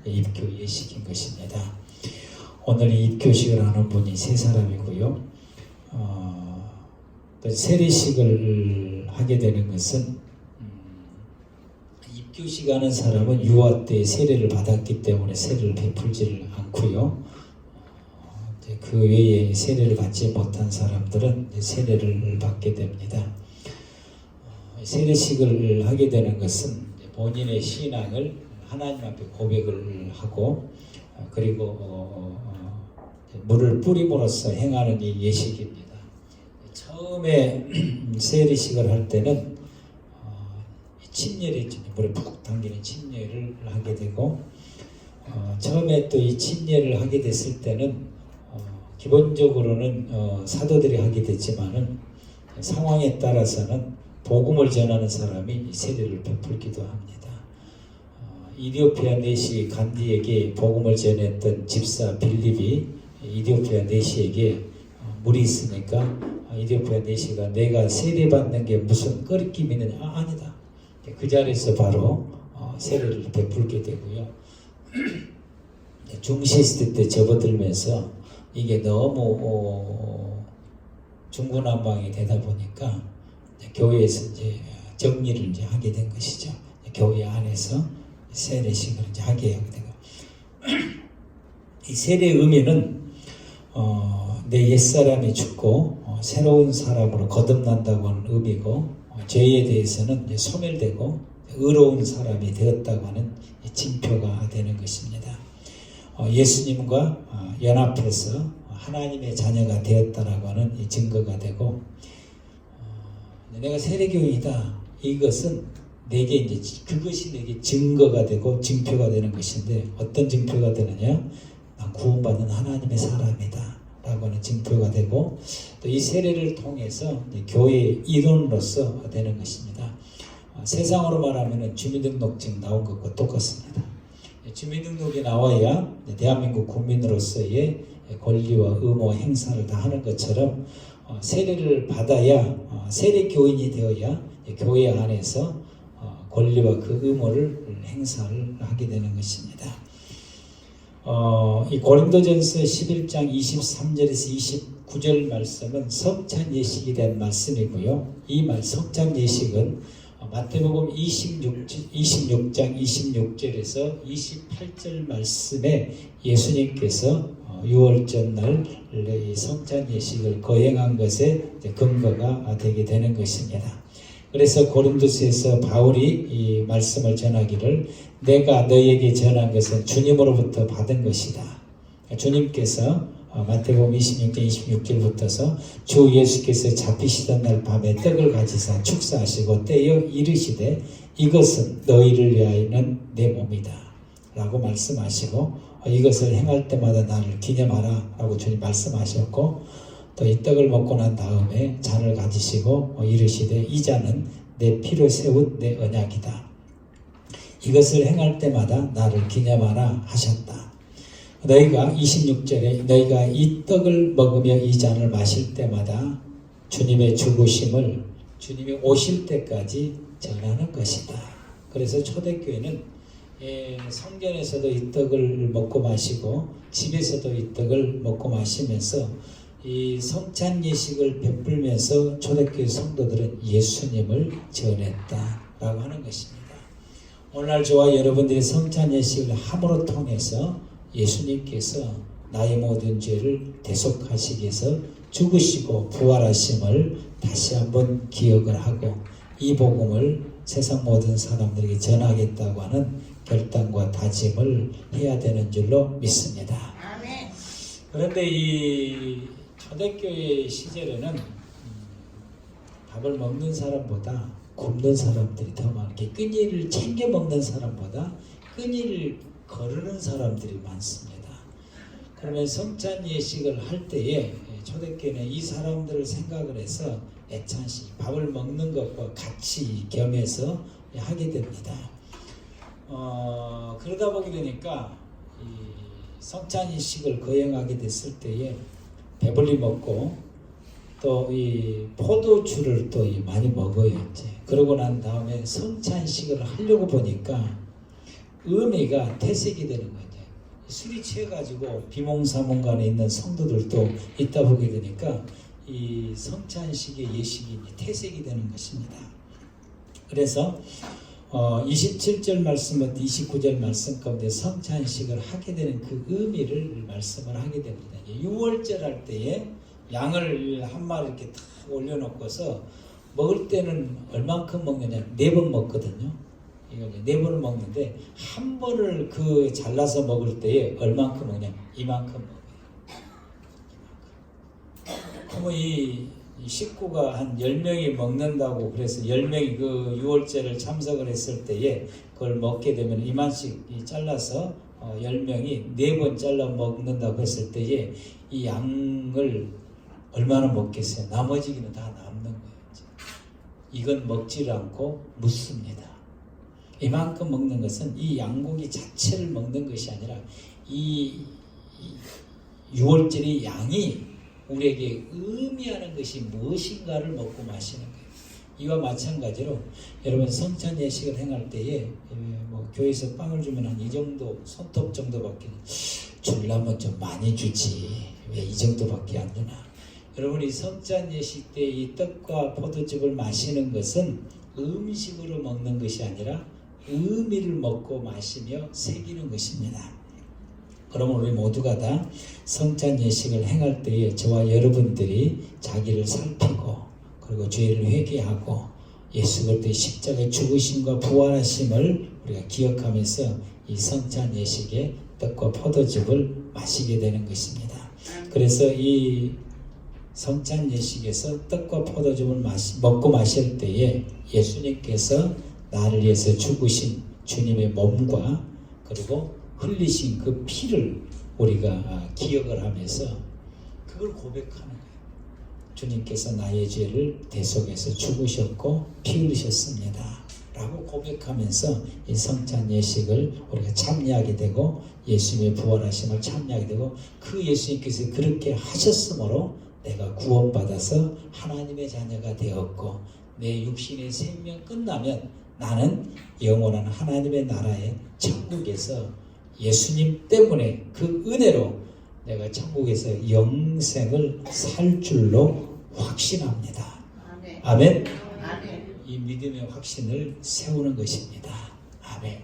입교 예식인 것입니다. 오늘 이 입교식을 하는 분이 세 사람이고요. 또 세례식을 하게 되는 것은 입교식 하는 사람은 유아 때 세례를 받았기 때문에 세례를 베풀지를 않고요. 그 외에 세례를 받지 못한 사람들은 세례를 받게 됩니다. 세례식을 하게 되는 것은 본인의 신앙을 하나님 앞에 고백을 하고 그리고 물을 뿌림으로써 행하는 이 예식입니다. 처음에 세례식을 할 때는 침례를 물에 푹 당기는 침례를 하게 되고 처음에 또 이 침례를 하게 됐을 때는 기본적으로는 사도들이 하게 됐지만은 상황에 따라서는 복음을 전하는 사람이 세례를 베풀기도 합니다. 이디오피아 내시 간디에게 복음을 전했던 집사 빌립이 이디오피아 내시에게 물이 있으니까 이디오피아 내시가 내가 세례 받는 게 무슨 꺼리낌이 있느냐? 아니다. 그 자리에서 바로 세례를 베풀게 되고요. 중시스트 때 접어들면서 이게 너무 중구난방이 되다 보니까 교회에서 이제 정리를 이제 하게 된 것이죠. 교회 안에서 세례식을 이제 하게 되고 이 세례의 의미는 내 옛사람이 죽고 새로운 사람으로 거듭난다고 하는 의미고 죄에 대해서는 이제 소멸되고 의로운 사람이 되었다고 하는 징표가 되는 것입니다. 예수님과 연합해서 하나님의 자녀가 되었다라고 하는 이 증거가 되고 내가 세례교인이다. 이것은 내게 이제 그것이 내게 증거가 되고 징표가 되는 것인데 어떤 징표가 되느냐? 난 구원받는 하나님의 사람이다. 라고 하는 징표가 되고 또 이 세례를 통해서 교회의 일원으로서 되는 것입니다. 세상으로 말하면 주민등록증 나온 것과 똑같습니다. 주민등록이 나와야 대한민국 국민으로서의 권리와 의무 행사를 다 하는 것처럼 세례를 받아야 세례교인이 되어야 교회 안에서 권리와 그 의무를 행사를 하게 되는 것입니다. 이 고린도전서 11장 23절에서 29절 말씀은 성찬 예식에 대한 말씀이고요. 이 성찬 예식은 마태복음 26장 26절에서 28절 말씀에 예수님께서 6월 전날 이 성찬 예식을 거행한 것에 근거가 되게 되는 것입니다. 그래서 고린도서에서 바울이 이 말씀을 전하기를 내가 너희에게 전한 것은 주님으로부터 받은 것이다. 주님께서 마태복음 26장 26절부터서 주 예수께서 잡히시던 날 밤에 떡을 가지사 축사하시고 떼어 이르시되 이것은 너희를 위하여는 내 몸이다 라고 말씀하시고 이것을 행할 때마다 나를 기념하라 라고 주님 말씀하셨고 또 이 떡을 먹고 난 다음에 잔을 가지시고 이르시되 이 잔은 내 피로 세운 내 언약이다. 이것을 행할 때마다 나를 기념하라 하셨다. 너희가 26절에 너희가 이 떡을 먹으며 이 잔을 마실 때마다 주님의 죽으심을 주님이 오실 때까지 전하는 것이다. 그래서 초대교회는 성전에서도 이 떡을 먹고 마시고 집에서도 이 떡을 먹고 마시면서 이 성찬 예식을 베풀면서 초대교회 성도들은 예수님을 전했다라고 하는 것입니다. 오늘날 저와 여러분들이 성찬 예식을 함으로 통해서 예수님께서 나의 모든 죄를 대속하시기 위해서 죽으시고 부활하심을 다시 한번 기억을 하고 이 복음을 세상 모든 사람들에게 전하겠다고 하는 결단과 다짐을 해야 되는 줄로 믿습니다. 아멘. 그런데 이 초대교회 시절에는 밥을 먹는 사람보다 굶는 사람들이 더 많게 끈이를 챙겨 먹는 사람보다 끈이를 거르는 사람들이 많습니다. 그러면 성찬 예식을 할 때에 초대교회는 이 사람들을 생각을 해서 애찬식 밥을 먹는 것과 같이 겸해서 하게 됩니다. 그러다 보게 되니까 이 성찬 예식을 거행하게 됐을 때에 배불리 먹고 또 이 포도주를 또 많이 먹어요. 이제 그러고 난 다음에 성찬식을 하려고 보니까 의미가 퇴색이 되는 거죠. 술이 취해가지고 비몽사몽간에 있는 성도들도 있다 보게 되니까 이 성찬식의 예식이 퇴색이 되는 것입니다. 그래서 27절 말씀부터 29절 말씀 가운데 성찬식을 하게 되는 그 의미를 말씀을 하게 됩니다. 6월절 할 때에 양을 한 마리 이렇게 탁 올려놓고서 먹을 때는 얼만큼 먹느냐? 4번 먹거든요. 이거 4번을 먹는데 한 번을 그 잘라서 먹을 때에 얼만큼 먹냐? 이만큼 먹어요. 그러면 이 식구가 한 10명이 먹는다고 그래서 10명이 그 6월절을 참석을 했을 때에 그걸 먹게 되면 이만씩 잘라서 10명이 4번 잘라 먹는다고 했을 때에 이 양을 얼마나 먹겠어요? 나머지기는 다 남는 거예요. 이건 먹지를 않고 묻습니다. 이만큼 먹는 것은 이 양고기 자체를 먹는 것이 아니라 이 6월절의 양이 우리에게 의미하는 것이 무엇인가를 먹고 마시는 거예요. 이와 마찬가지로 여러분 성찬 예식을 행할 때에 뭐 교회에서 빵을 주면 한 이 정도 손톱 정도밖에 주려면 좀 많이 주지 왜 이 정도밖에 안 주나. 여러분이 성찬 예식 때 이 떡과 포도즙을 마시는 것은 음식으로 먹는 것이 아니라 의미를 먹고 마시며 새기는 것입니다. 그러면 우리 모두가 다 성찬 예식을 행할 때에 저와 여러분들이 자기를 살피고 그리고 죄를 회개하고 예수 그리스도의 십자가의 죽으심과 부활하심을 우리가 기억하면서 이 성찬 예식의 떡과 포도즙을 마시게 되는 것입니다. 그래서 이 성찬 예식에서 떡과 포도즙을 먹고 마실 때에 예수님께서 나를 위해서 죽으신 주님의 몸과 그리고 흘리신 그 피를 우리가 기억을 하면서 그걸 고백하는 거예요. 주님께서 나의 죄를 대속해서 죽으셨고 피 흘리셨습니다 라고 고백하면서 이 성찬 예식을 우리가 참여하게 되고 예수님의 부활하심을 참여하게 되고 그 예수님께서 그렇게 하셨으므로 내가 구원받아서 하나님의 자녀가 되었고 내 육신의 생명 끝나면 나는 영원한 하나님의 나라의 천국에서 예수님 때문에 그 은혜로 내가 천국에서 영생을 살 줄로 확신합니다. 아멘. 이 믿음의 확신을 세우는 것입니다. 아멘.